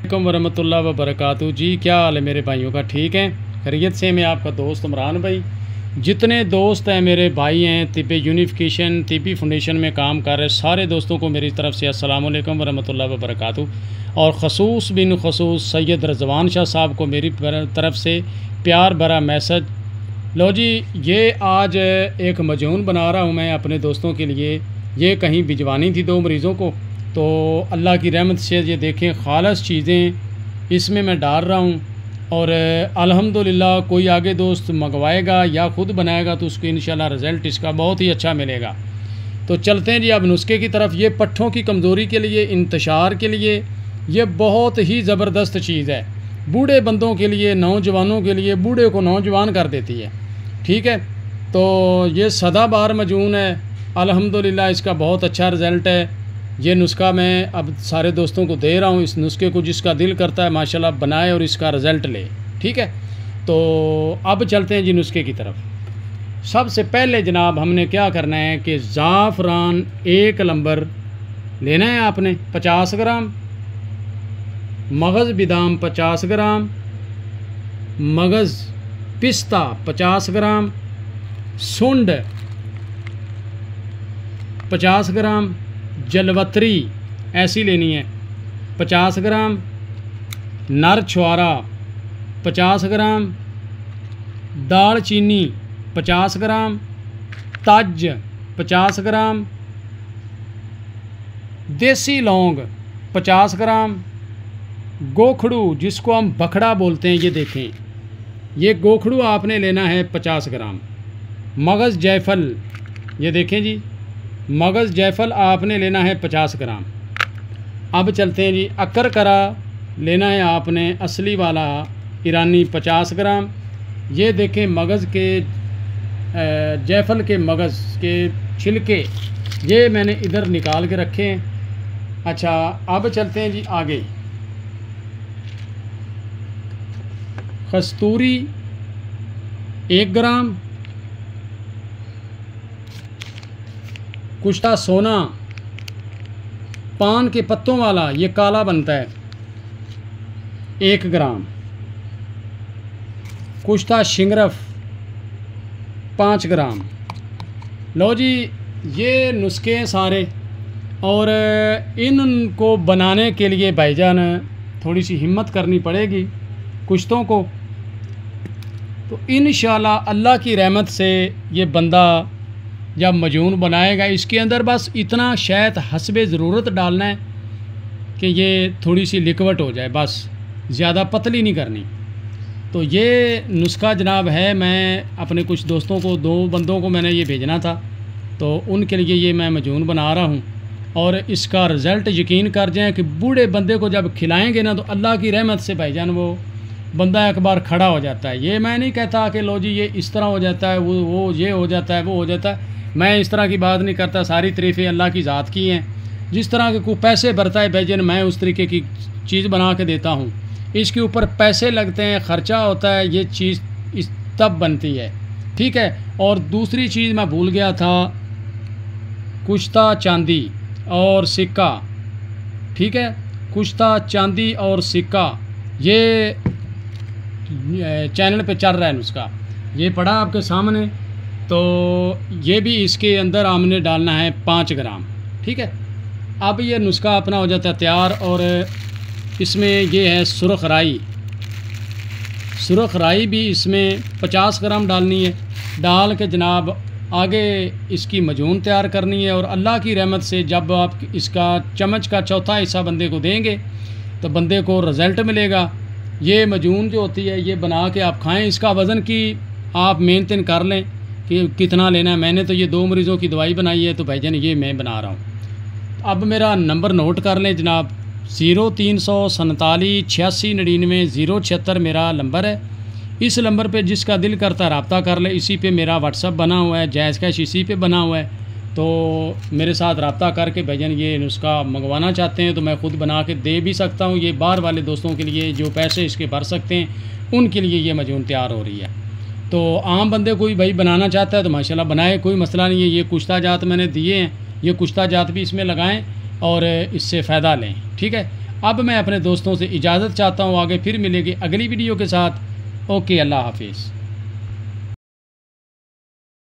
अस्सलाम वरहमतुल्लाहि वबरकातुहू। जी क्या हाल है मेरे भाइयों का, ठीक है खैरियत से। मैं आपका दोस्त इमरान भाई। जितने दोस्त हैं मेरे भाई हैं तिब्बे यूनिफिकेशन तिब्बी फाउंडेशन में काम कर रहे सारे दोस्तों को मेरी तरफ़ से अस्सलाम वालेकुम वरहमतुल्लाहि वबरकातुहू। और ख़ुसूस बिन ख़ुसूस सैयद रज़वान शाह साहब को मेरी तरफ़ से प्यार भरा मैसेज। लो जी, ये आज एक मजून बना रहा हूँ मैं अपने दोस्तों के लिए। ये कहीं भिजवानी थी 2 मरीज़ों को, तो अल्लाह की रहमत से ये देखें खालस चीज़ें इसमें मैं डाल रहा हूँ। और अल्हम्दुलिल्लाह कोई आगे दोस्त मंगवाएगा या ख़ुद बनाएगा तो उसको इंशाल्लाह रिज़ल्ट इसका बहुत ही अच्छा मिलेगा। तो चलते हैं जी अब नुस्खे की तरफ। ये पट्ठों की कमज़ोरी के लिए, इंतशार के लिए ये बहुत ही ज़बरदस्त चीज़ है। बूढ़े बंदों के लिए, नौजवानों के लिए, बूढ़े को नौजवान कर देती है, ठीक है। तो ये सदाबहार मजून है, अल्हम्दुलिल्लाह इसका बहुत अच्छा रिज़ल्ट है। ये नुस्खा मैं अब सारे दोस्तों को दे रहा हूँ। इस नुस्खे को जिसका दिल करता है माशाल्लाह बनाए और इसका रिज़ल्ट ले, ठीक है। तो अब चलते हैं जी नुस्खे की तरफ। सबसे पहले जनाब हमने क्या करना है कि ज़ाफ़रान 1 लंबर लेना है आपने 50 ग्राम, मगज़ बादाम 50 ग्राम, मगज़ पिस्ता 50 ग्राम, सुंड 50 ग्राम, जलवतरी ऐसी लेनी है 50 ग्राम, नर छुआरा 50 ग्राम, दाल चीनी 50 ग्राम, तज 50 ग्राम, देसी लौंग 50 ग्राम, गोखड़ू जिसको हम बखड़ा बोलते हैं, ये देखें ये गोखड़ू आपने लेना है 50 ग्राम। मगज़ जायफल, ये देखें जी मगज़ जायफल आपने लेना है 50 ग्राम। अब चलते हैं जी, अक्कर करा लेना है आपने असली वाला ईरानी 50 ग्राम। ये देखें मगज़ के जायफल के मगज़ के छिलके ये मैंने इधर निकाल के रखे हैं। अच्छा अब चलते हैं जी आगे। कस्तूरी 1 ग्राम, कुश्ता सोना पान के पत्तों वाला ये काला बनता है 1 ग्राम, कुश्ता शिंगरफ 5 ग्राम। लो जी, ये नुस्खे सारे। और इनको बनाने के लिए भाईजान थोड़ी सी हिम्मत करनी पड़ेगी कुश्तों को। तो इंशाल्लाह अल्लाह की रहमत से ये बंदा जब मजून बनाएगा इसके अंदर बस इतना शहद हस्बे ज़रूरत डालना है कि ये थोड़ी सी लिक्विड हो जाए, बस ज़्यादा पतली नहीं करनी। तो ये नुस्खा जनाब है, मैं अपने कुछ दोस्तों को 2 बंदों को मैंने ये भेजना था, तो उनके लिए ये मैं मजून बना रहा हूँ। और इसका रिज़ल्ट यकीन कर जाएँ कि बूढ़े बंदे को जब खिलाएँगे ना तो अल्लाह की रहमत से भाईजान वो बंदा एक बार खड़ा हो जाता है। ये मैं नहीं कहता कि लो जी ये इस तरह हो जाता है, वो ये हो जाता है, वो हो जाता है, मैं इस तरह की बात नहीं करता। सारी तारीफ़ें अल्लाह की ज़ात की हैं। जिस तरह के को पैसे भरता है भाईजान मैं उस तरीके की चीज़ बना के देता हूँ। इसके ऊपर पैसे लगते हैं, ख़र्चा होता है, ये चीज़ इस तब बनती है, ठीक है। और दूसरी चीज़ मैं भूल गया था, कुश्ता चांदी और सिक्का, ठीक है। कुश्ता चांदी और सिक्का ये चैनल पे चल रहा है नुस्खा, ये पड़ा आपके सामने। तो ये भी इसके अंदर हमने डालना है 5 ग्राम, ठीक है। अब ये नुस्खा अपना हो जाता है तैयार। और इसमें ये है सुरख राई, सुरख राई भी इसमें 50 ग्राम डालनी है। डाल के जनाब आगे इसकी मजून तैयार करनी है। और अल्लाह की रहमत से जब आप इसका चम्मच का चौथा हिस्सा बंदे को देंगे तो बंदे को रिज़ल्ट मिलेगा। ये मजून जो होती है ये बना के आप खाएं। इसका वज़न की आप मेंटेन कर लें कि कितना लेना है। मैंने तो ये 2 मरीज़ों की दवाई बनाई है, तो भाईजान ये मैं बना रहा हूँ। अब मेरा नंबर नोट कर लें जनाब, 0347 86 99 076 मेरा नंबर है। इस नंबर पे जिसका दिल करता रब्ता कर ले। इसी पे मेरा व्हाट्सअप बना हुआ है, जायज़ कैश इसी पे बना हुआ है। तो मेरे साथ रब्ता करके भाईजान ये नुस्खा मंगवाना चाहते हैं तो मैं ख़ुद बना के दे भी सकता हूँ। ये बाहर वाले दोस्तों के लिए जो पैसे इसके भर सकते हैं उनके लिए ये मजून तैयार हो रही है। तो आम बंदे कोई भाई बनाना चाहता है तो माशाल्लाह बनाए, कोई मसला नहीं है। ये कुश्ता जात मैंने दिए हैं, ये कुश्ता जात भी इसमें लगाएं और इससे फ़ायदा लें, ठीक है। अब मैं अपने दोस्तों से इजाज़त चाहता हूँ, आगे फिर मिलेगी अगली वीडियो के साथ। ओके, अल्लाह हाफिज़।